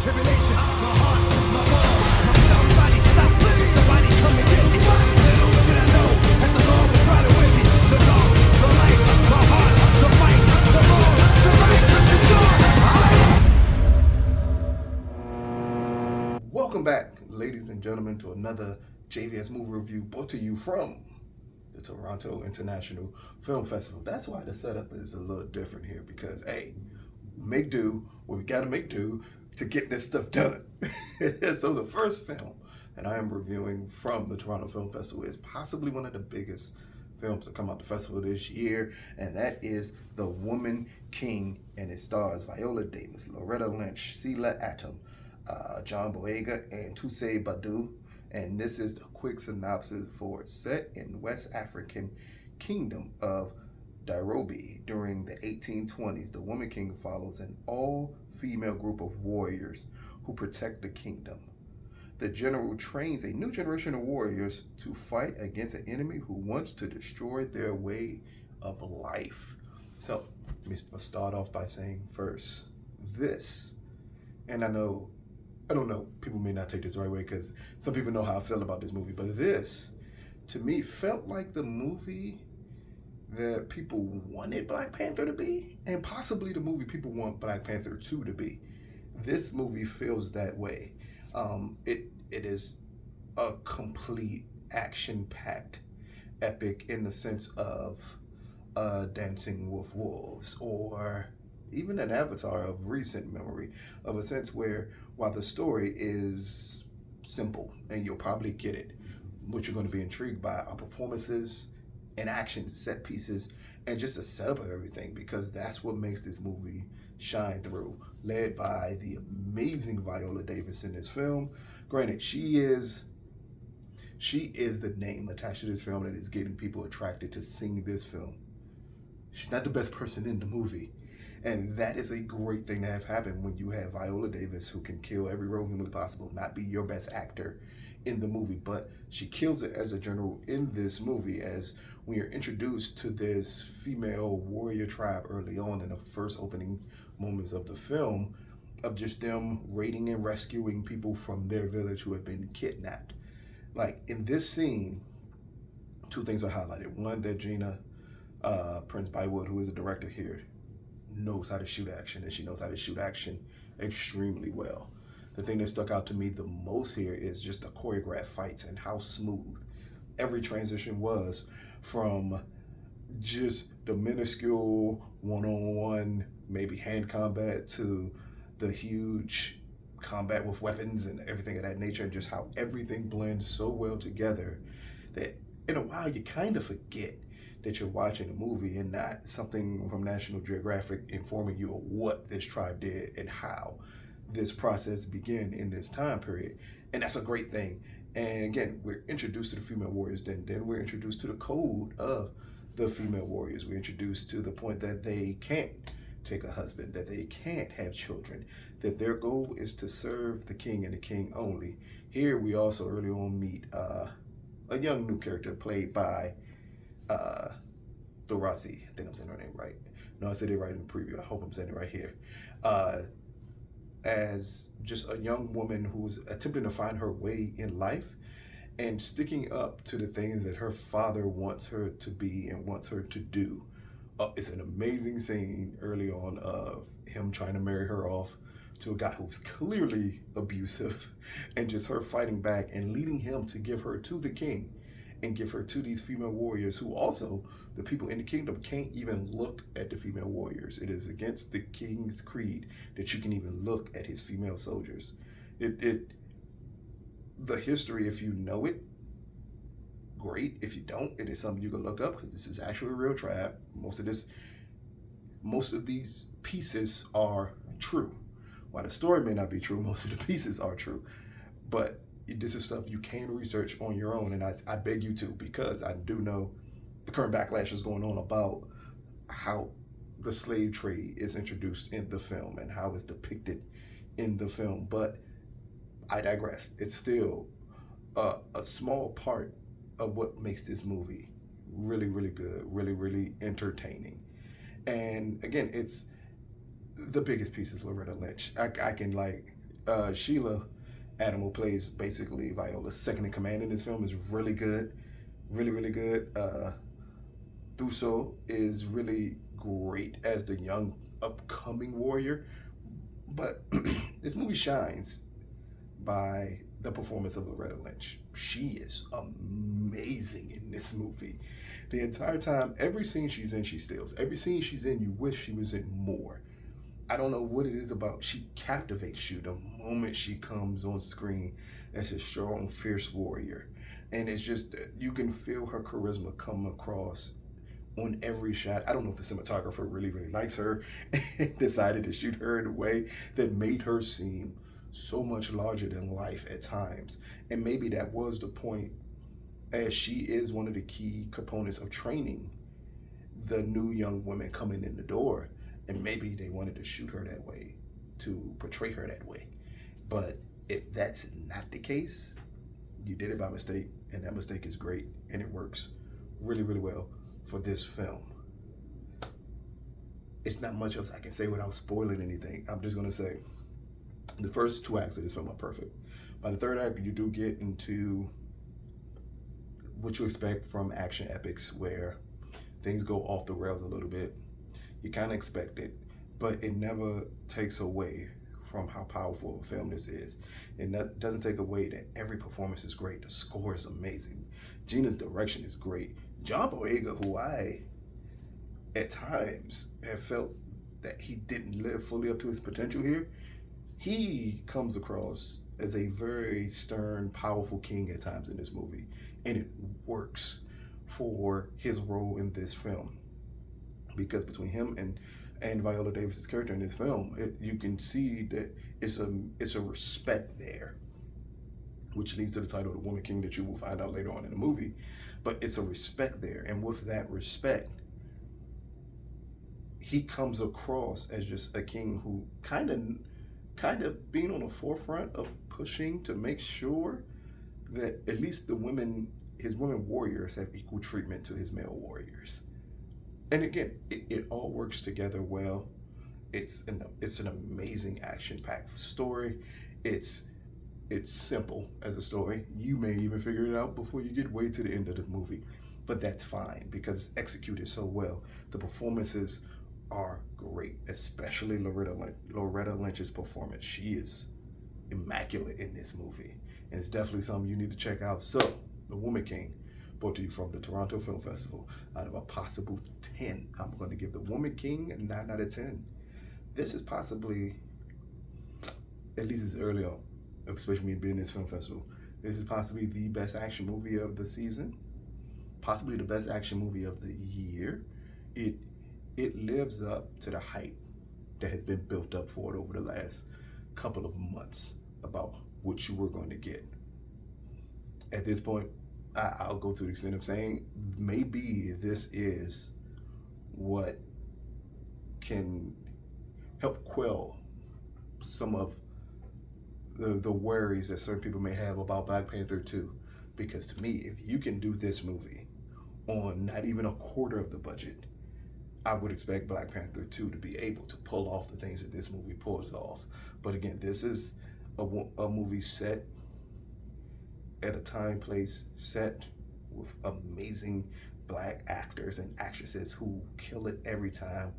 tribulations, my heart, my balls, my somebody stop, somebody come and get me. Little did I know that the Lord was riding with me. The dark, the light, my heart, the fight, the wrong, the right is gone. Welcome back, ladies and gentlemen, to another JVS movie review brought to you from the Toronto International Film Festival. That's why the setup is a little different here, because hey, make do what we gotta make do to get this stuff done. So the first film that I am reviewing from the Toronto Film Festival is possibly one of the biggest films to come out the festival this year, and that is The Woman King, and it stars Viola Davis, Loretta Lynch, Sela Atom, John Boyega, and Thuso Mbedu. And this is the quick synopsis for set in West African Kingdom of Dahomey during the 1820s. The Woman King follows an all-female group of warriors who protect the kingdom. The general trains a new generation of warriors to fight against an enemy who wants to destroy their way of life. So, let me start off by saying first, this, and I don't know, people may not take this the right way because some people know how I feel about this movie, but this, to me, felt like the movie that people wanted Black Panther to be, and possibly the movie people want Black Panther 2 to be. This movie feels that way. It is a complete action-packed epic in the sense of Dancing with Wolves, or even an Avatar of recent memory, of a sense where while the story is simple and you'll probably get it, what you're going to be intrigued by are performances and action set pieces and just the setup of everything, because that's what makes this movie shine through, led by the amazing Viola Davis in this film. Granted, she is the name attached to this film that is getting people attracted to seeing this film. She's not the best person in the movie. And that is a great thing to have happen when you have Viola Davis, who can kill every role humanly possible, not be your best actor in the movie, but she kills it as a general in this movie, as we are introduced to this female warrior tribe early on in the first opening moments of the film, of just them raiding and rescuing people from their village who have been kidnapped. Like in this scene, two things are highlighted. One, that Gina Prince-Bythewood, who is a director here, knows how to shoot action, and she knows how to shoot action extremely well. The thing that stuck out to me the most here is just the choreographed fights and how smooth every transition was, from just the minuscule one-on-one, maybe hand combat, to the huge combat with weapons and everything of that nature, and just how everything blends so well together that in a while you kind of forget that you're watching a movie and not something from National Geographic informing you of what this tribe did and how this process began in this time period. And that's a great thing. And again, we're introduced to the female warriors, then we're introduced to the code of the female warriors. We're introduced to the point that they can't take a husband, that they can't have children, that their goal is to serve the king and the king only. Here we also early on meet a young new character played by Thuso. I think I'm saying her name right. No, I said it right in the preview. I hope I'm saying it right here. As just a young woman who's attempting to find her way in life and sticking up to the things that her father wants her to be and wants her to do. It's an amazing scene early on of him trying to marry her off to a guy who's clearly abusive, and just her fighting back and leading him to give her to the king and give her to these female warriors, who also, the people in the kingdom can't even look at the female warriors. It is against the king's creed that you can even look at his female soldiers. The history, if you know it, great. If you don't, it is something you can look up, because this is actually a real tribe. Most of these pieces are true. While the story may not be true, most of the pieces are true. But this is stuff you can research on your own, and I beg you to, because I do know the current backlash is going on about how the slave trade is introduced in the film and how it's depicted in the film. But I digress. It's still a small part of what makes this movie really, really good, really, really entertaining. And again, it's the biggest piece is Loretta Lynch. I can Sheila Adam, who plays basically Viola's second in command in this film, is really good. Really, really good. Thuso is really great as the young upcoming warrior. But this movie shines by the performance of Loretta Lynch. She is amazing in this movie. The entire time, every scene she's in, she steals. Every scene she's in, you wish she was in more. I don't know what it is about. She captivates you the moment she comes on screen as a strong, fierce warrior. And it's just, you can feel her charisma come across on every shot. I don't know if the cinematographer really, really likes her and decided to shoot her in a way that made her seem so much larger than life at times. And maybe that was the point, as she is one of the key components of training the new young women coming in the door. And maybe they wanted to shoot her that way, to portray her that way. But if that's not the case, you did it by mistake, and that mistake is great, and it works really, really well for this film. It's not much else I can say without spoiling anything. I'm just gonna say, the first 2 acts of this film are perfect. By the 3rd act, you do get into what you expect from action epics, where things go off the rails a little bit. You kind of expect it, but it never takes away from how powerful a film this is. And that doesn't take away that every performance is great. The score is amazing. Gina's direction is great. John Boyega, who I, at times, have felt that he didn't live fully up to his potential here, he comes across as a very stern, powerful king at times in this movie. And it works for his role in this film. Because between him and Viola Davis's character in this film, you can see that it's a respect there, which leads to the title, The Woman King, that you will find out later on in the movie. But it's a respect there, and with that respect, he comes across as just a king who kind of being on the forefront of pushing to make sure that at least his women warriors have equal treatment to his male warriors. And again, it all works together well. It's an amazing action-packed story. It's simple as a story. You may even figure it out before you get way to the end of the movie, but that's fine because it's executed so well. The performances are great, especially Loretta Lynch's performance. She is immaculate in this movie, and it's definitely something you need to check out. So, The Woman King, brought to you from the Toronto Film Festival. Out of a possible 10, I'm going to give The Woman King a 9 out of 10. This is possibly, at least it's early on, especially me being in this film festival, this is possibly the best action movie of the season, possibly the best action movie of the year. It lives up to the hype that has been built up for it over the last couple of months about what you were going to get. At this point, I'll go to the extent of saying maybe this is what can help quell some of the worries that certain people may have about Black Panther 2. Because to me, if you can do this movie on not even a quarter of the budget, I would expect Black Panther 2 to be able to pull off the things that this movie pulls off. But again, this is a movie set at a time, place, set with amazing Black actors and actresses who kill it every time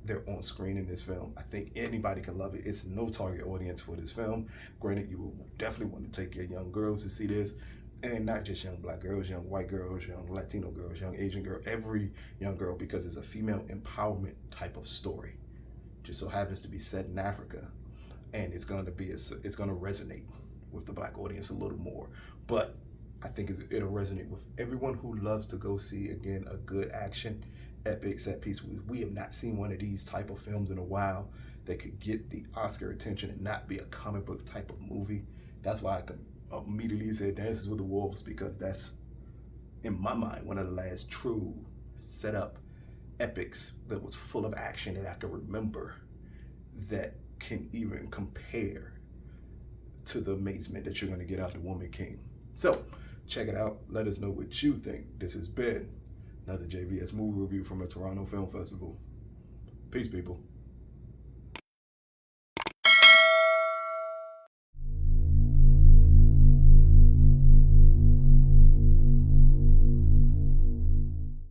they're on screen in this film. I think anybody can love it. It's no target audience for this film. Granted, you will definitely want to take your young girls to see this, and not just young Black girls, young white girls, young Latino girls, young Asian girl, every young girl, because it's a female empowerment type of story. Just so happens to be set in Africa, and it's going to resonate with the Black audience a little more. But I think it'll resonate with everyone who loves to go see, again, a good action, epic set piece. We have not seen one of these type of films in a while that could get the Oscar attention and not be a comic book type of movie. That's why I can immediately say Dances with the Wolves, because that's, in my mind, one of the last true setup epics that was full of action that I can remember that can even compare to the amazement that you're going to get out of The Woman King. So check it out. Let us know what you think. This has been another JVS movie review from the Toronto Film Festival. Peace, people.